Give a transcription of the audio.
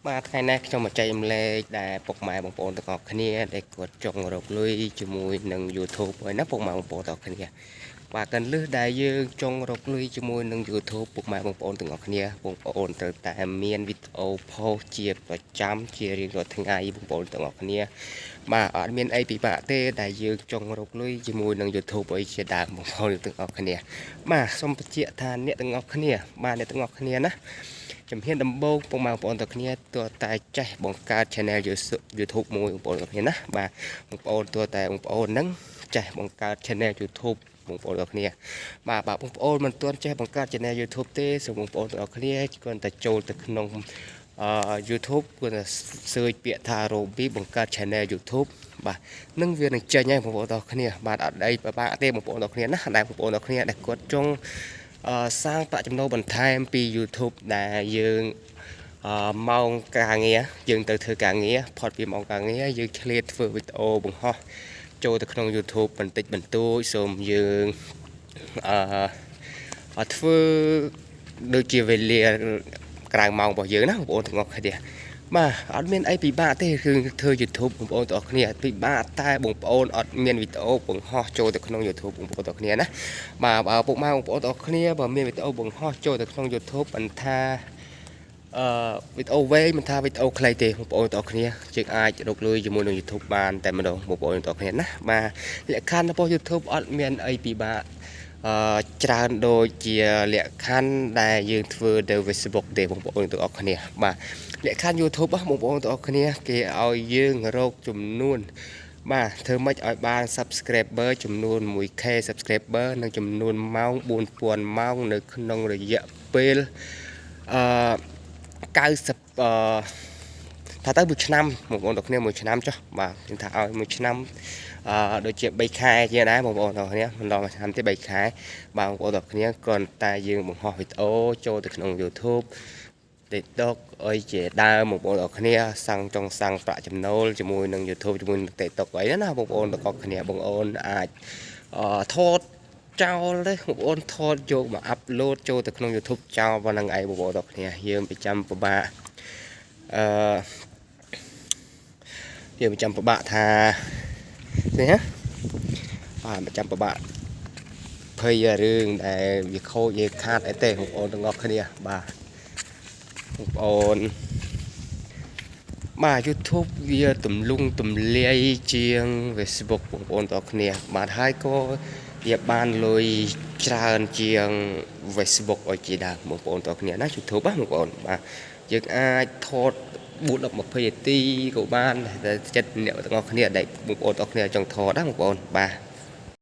បាទថ្ងៃនេះខ្ញុំមកចែកចម្លែកដែលពុកម៉ែបងប្អូនទាំងអស់គ្នាដែលគាត់ចង់រកលុយជាមួយនឹង YouTube ហើយណាពុកម៉ែបងប្អូនទាំងអស់គ្នាបាទកាន់លឹះដែលយើងចង់រកលុយជាមួយនឹង YouTube ពុកម៉ែបងប្អូនទាំងអស់គ្នាបងប្អូនត្រូវតែមានវីដេអូ post ជាប្រចាំជារៀងរាល់ថ្ងៃបងប្អូនទាំងអស់គ្នាបាទអត់មានអីពិបាកទេដែលយើងចង់រកលុយជាមួយនឹង YouTube អីជាដើមបងប្អូនទាំងអស់គ្នាបាទសូមបញ្ជាក់ថាអ្នកទាំងអស់គ្នាបាទអ្នកទាំងអស់គ្នាណាជំហានដំបូងពុកម៉ែបងប្អូនទាំងគ្នាទោះតែចេះបង្កើត channel YouTube មួយបងប្អូនទាំងគ្នាណាបាទបងប្អូនទោះតែបងប្អូនហ្នឹងចេះបង្កើត channel YouTube បងប្អូនទាំងគ្នាបាទបងប្អូនមិនទាន់ចេះបង្កើត channel YouTube ទេសូមបងប្អូនទាំងគ្នាគ្រាន់តែចូលទៅក្នុងYouTube គ្រាន់តែ search ពាក្យថា Robi បង្កើត channel YouTube បាទនឹងវានឹងចេញហើយបងប្អូនទាំងគ្នាបាទអត់អីពិបាកទេបងប្អូនទាំងគ្នាណាដែលបងប្អូនទាំងគ្នាដែលគាត់ចង់សាងប្រាក់ចំណូលបន្ថែមពី YouTube ដែលយើងម៉ោងការងារយើងទៅធ្វើការងារផុតពីម៉ោងការងារយើងឆ្លៀតធ្វើវីដេអូបង្ហោះចូលទៅក្នុង YouTube បន្តិចបន្តួចសូមយើងធ្វើដូចជាវេលាក្រៅម៉ោងរបស់យើងណាបងប្អូនទាំងអស់គ្នាបាទអត់មានអីពិបាកទេគឺធ្វើ YouTube បងប្អូនទាំងអស់គ្នាពិបាកតែបងប្អូនអត់មានវីដេអូបង្ហោះចូលទៅក្នុង YouTube បងប្អូនទាំងគ្នាណាបាទបើពុកម៉ែបងប្អូនទាំងគ្នាបើមានវីដេអូបង្ហោះចូលទៅក្នុង YouTube មិនថាវីដេអូវែងមិនថាវីដេអូខ្លីទេបងប្អូនទាំងគ្នាយើងអាចរកលុយជាមួយនឹង YouTube បានតែម្ដងបងប្អូនទាំងគ្នាណាបាទលក្ខខណ្ឌរបស់ YouTube អត់មានអីពិបាកច្រើនដូចជាលក្ខខណ្ឌដែលយើងធ្វើទៅ Facebook ទេបងប្អូនទាំងអស់គ្នាបាទលក្ខខណ្ឌ YouTube បងប្អូនទាំងអស់គ្នាគេឲ្យយើងរកចំនួនបាទធ្វើម៉េចឲ្យបាន subscriber ចំនួន 1k subscriber និងចំនួនម៉ោង 4000 ម៉ោងនៅក្នុងរយៈពេល90ថាទៅ1ឆ្នាំបងប្អូនទាំងគ្នា1ឆ្នាំចុះបាទខ្ញុំថាឲ្យ1ឆ្នាំដូចជា3ខែជាដែរបងប្អូនទាំងគ្នាមិនដល់1ឆ្នាំទេ3ខែបាទបងប្អូនទាំងគ្នាគ្រាន់តែយើងបង្ហោះវីដេអូចូលទៅក្នុង YouTube TikTok អីជាដើមបងប្អូនទាំងគ្នាចង់សាំងប្រាក់ចំណូលជាមួយនឹង YouTube ជាមួយនឹង TikTok អីណាបងប្អូនទាំងគ្នាបងប្អូនអាចថតចោលទេបងប្អូនថតយកមកអាប់ឡូតចូលទៅក្នុង YouTube ចោលប៉ុណ្ណឹងឯងបងប្អូនទាំងគ្នាយើងប្រចាំពិបាកយើងប្រចាំពិបាកថានេះណាបាទប្រចាំពិបាកភ័យរឿងដែលវាខូចវាខាតអីទេបងប្អូនទាំងអស់គ្នាបាទបងប្អូនបាទ YouTube វាទំលុងទំលាយជាង Facebook បងប្អូនទាំងអស់គ្នាបាទហើយក៏វាបានលុយច្រើនជាង Facebook ឲ្យជាដើមបងប្អូនទាំងអស់គ្នាណា YouTube ណាបងប្អូនបាទយើងអាចថត4-20នាទីក៏បានតែចិត្តអ្នកទាំងអស់គ្នាដែលបងប្អូនទាំងអស់គ្នាចង់ថតណាបងប្អូនបាទ